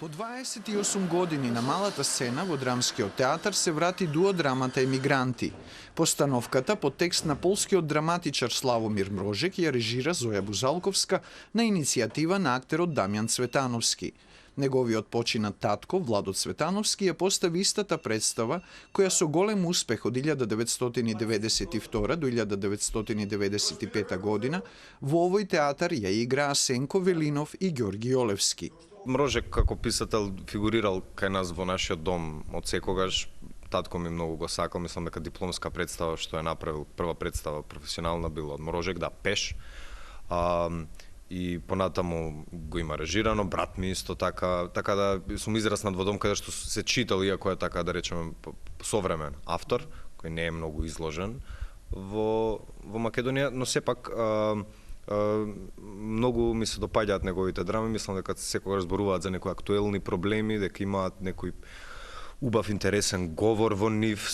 По 28 години на малата сцена во драмскиот театар се врати дуодрамата Емигранти. Постановката по текст на полскиот драматичар Славомир Мрожек ја режира Зоја Бузалковска на иницијатива на актерот Дамјан Цветановски. Неговиот починат татко, Владо Цветановски, ја постави истата представа, која со голем успех од 1992 до 1995 година во овој театар ја играа Сенко Велинов и Ѓорги Олевски. Мрожек како писател фигурирал кај нас во нашиот дом од секогаш. Татко ми многу го сакал, мислам дека дипломска представа што е направил, прва представа професионална била од Мрожек, да, Пеш. И понатаму го има режирано, брат ми исто така да сум израснат во дом каде што се читал, иако е така да речеме современ автор, кој не е многу изложен во Македонија, но сепак многу ми се допаѓаат неговите драми, мислам дека секогаш зборуваат за некои актуелни проблеми, дека имаат некој убав интересен говор во нив,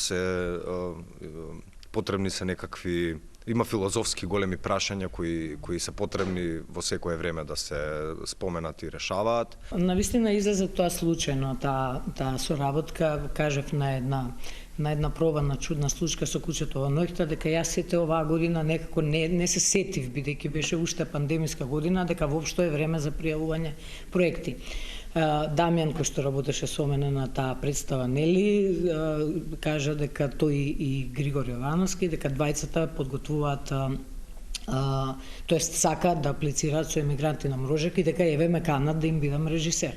потребни се некакви, има филозофски големи прашања кои се потребни во секое време да се споменат и решаваат. Навистина излезе тоа случајно, таа соработка, кажев на една проба на чудна случка со куќето во ноќта, дека јас сете оваа година некако не се сетив, бидејќи беше уште пандемиска година, дека воопшто е време за пријавување проекти. Дамјан, кој што работеше со мене на таа представа, нели, кажа дека тој и Григор Јовановски, дека двајцата подготвуваат, тоест сакаат да аплицираат со Емигранти на Мрожек и дека еве ме канат да им бидам режисер.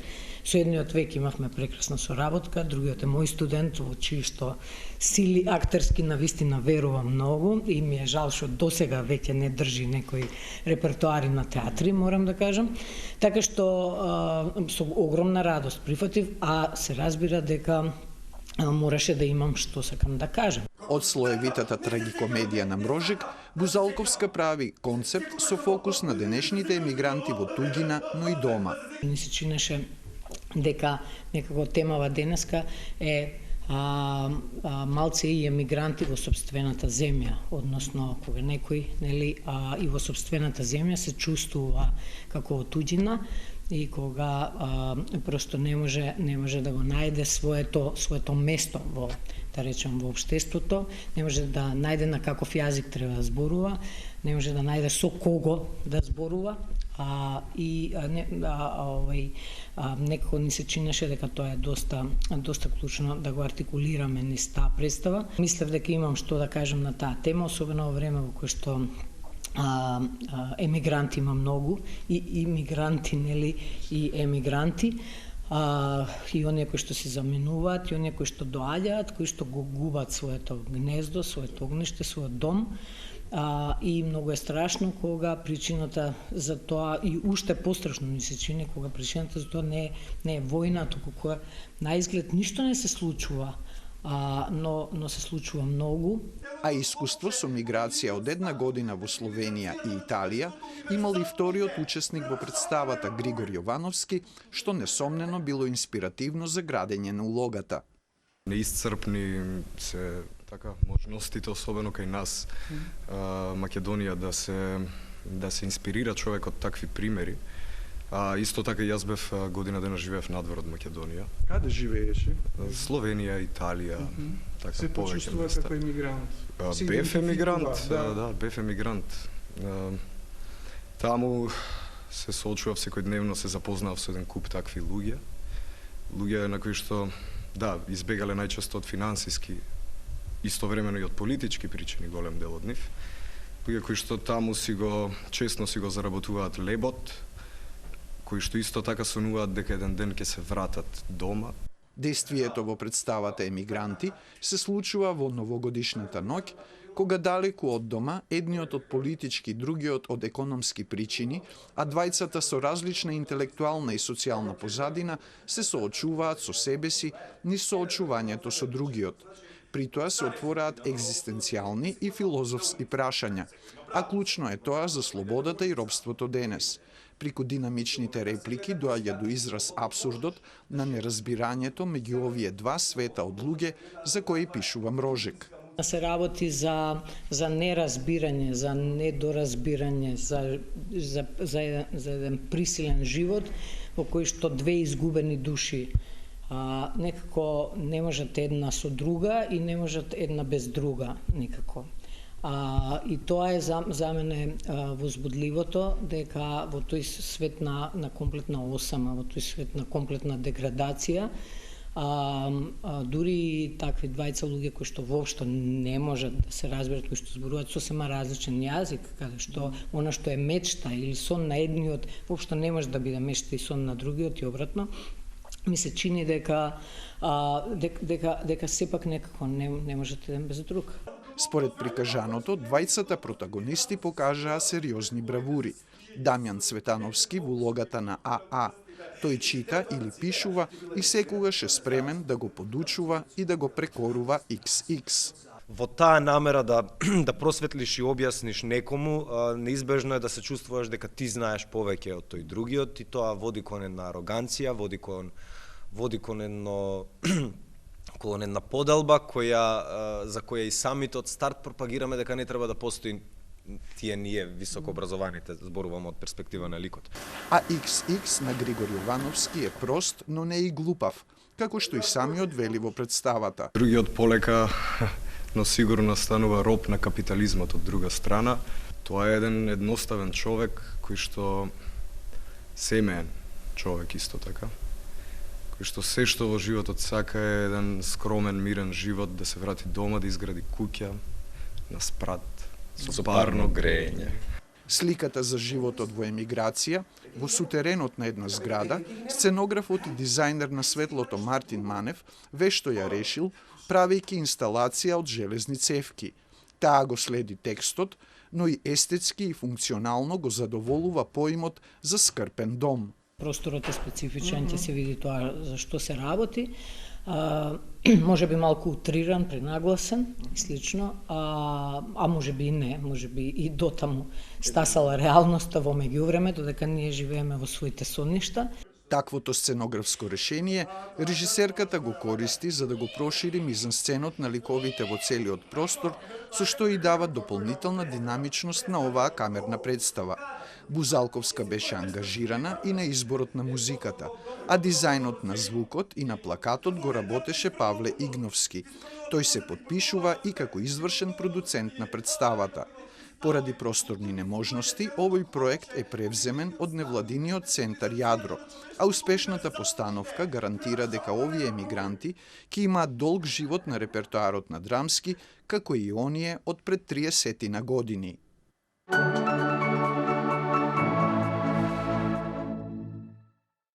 Со едниот веќе имавме прекрасна соработка, другиот е мој студент, во чии што сили актерски навистина верувам многу и ми е жал што досега веќе не држи некои репертоари на театри, морам да кажам. Така што со огромна радост прифатив, а се разбира дека мораше да имам што сакам да кажам. Од слоевитата трагикомедија на Мрожек, Бузалковска прави концепт со фокус на денешните емигранти во туѓина, но и дома. Ни се чинеше дека некако темава денеска е малце и емигранти во сопствената земја, односно кога некој и во сопствената земја се чувствува како во туѓина и кога просто не може да го најде своето место во, да речем, во општеството, не може да најде на каков јазик треба да зборува, не може да најде со кого да зборува, некако ни се чинеше дека тоа е доста клучно да го артикулираме низ таа представа. Мислев дека имам што да кажам на таа тема, особено во време во кое што емигранти има многу, и имигранти, нели, и емигранти, и оние кои што се заменуваат, и оние кои што доаѓаат, кои што го губат своето гнездо, своето огниште, својот дом. И многу е страшно кога причината за тоа, и уште пострашно ми се чини кога причината за тоа не е војна, туку кога на изглед ништо не се случува, но се случува многу. А искуство со миграција од една година во Словенија и Италија имал и вториот учесник во представата Григор Јовановски, што несомнено било инспиративно за градење на улогата. Неисцрпни се можностите, особено кај нас, Македонија, да се инспирира човек од такви примери. Исто така јас бев година дена живеев надвор од Македонија. Каде живееше? Словенија, Италија, така се почувствува како емигрант. Бев емигрант, бев емигрант. Таму се соочував секојдневно, се запознав со еден куп такви луѓе на кои што избегале најчесто од финансиски, истовремено и од политички причини, голем дел од нив. Луѓе кои што таму честно си го заработуваат лебот, кои што исто така сонуваат дека еден ден ќе се вратат дома. Действието во представата Емигранти се случува во новогодишната ноќ, кога далеку од дома, едниот од политички, другиот од економски причини, а двајцата со различна интелектуална и социјална позадина се соочуваат со себе си низ соочувањето со другиот. При тоа се отвораат екзистенцијални и филозофски прашања, а клучно е тоа за слободата и робството денес. Прику динамичните реплики доаѓа до израз апсурдот на неразбирањето меѓу овие два света од луѓе за кои пишува Мрожек. Се работи за неразбирање, за недоразбирање, за еден присилен живот во кој што две изгубени души некако не можат една со друга и не можат една без друга никако. И тоа е за мене возбудливото, дека во тој свет на комплетна осама, во тој свет на комплетна деградација, дури такви двајца луѓе кои што воопшто не можат да се разберат, кои што зборуваат сосема различен јазик, каде што она што е мечта или сон на едниот воопшто не може да биде мечта и сон на другиот и обратно, ми се чини дека сепак некако не можат еден без друг. Според прикажаното, двајцата протагонисти покажаа сериозни бравури. Дамјан Цветановски во улогата на АА. Тој чита или пишува и секогаш е спремен да го подучува и да го прекорува XX. Во таа намера да просветлиш и објасниш некому, неизбежно е да се чувствуваш дека ти знаеш повеќе од тој другиот и тоа води кон една ароганција, води кон една поделба за која и самите од старт пропагираме дека не треба да постои тие ние високо образованите, зборуваме од перспектива на ликот. А XX на Григор Јовановски е прост, но не и глупав, како што и самиот вели во представата. Другиот полека, но сигурно станува роб на капитализмот од друга страна. Тоа е еден едноставен човек кој што семеен човек исто така. Кој што се што во животот сака е еден скромен, мирен живот, да се врати дома, да изгради куќа на спрат со парно грејење. Сликата за животот во емиграција, во сутеренот на една зграда, сценографот и дизајнер на светлото Мартин Манев вешто ја решил, правејќи инсталација од железни цевки. Таа го следи текстот, но и естетски и функционално го задоволува поимот за скрпен дом. Просторот е специфичен, ќе се види тоа за што се работи. Може би малку утриран, пренагласен и слично, а може би и не, може би и дотаму стасала реалноста во меѓувреме, додека ние живееме во своите сонништа. Таквото сценографско решение, режисерката го користи за да го прошири мизансценот на ликовите во целиот простор, со што и дава дополнителна динамичност на оваа камерна представа. Бузалковска беше ангажирана и на изборот на музиката, а дизајнот на звукот и на плакатот го работеше Павле Игновски. Тој се потпишува и како извршен продуцент на представата. Поради просторни неможности, овој проект е превземен од невладиниот центар Јадро, а успешната постановка гарантира дека овие емигранти ќе имаат долг живот на репертоарот на Драмски, како и оние од пред 30 години.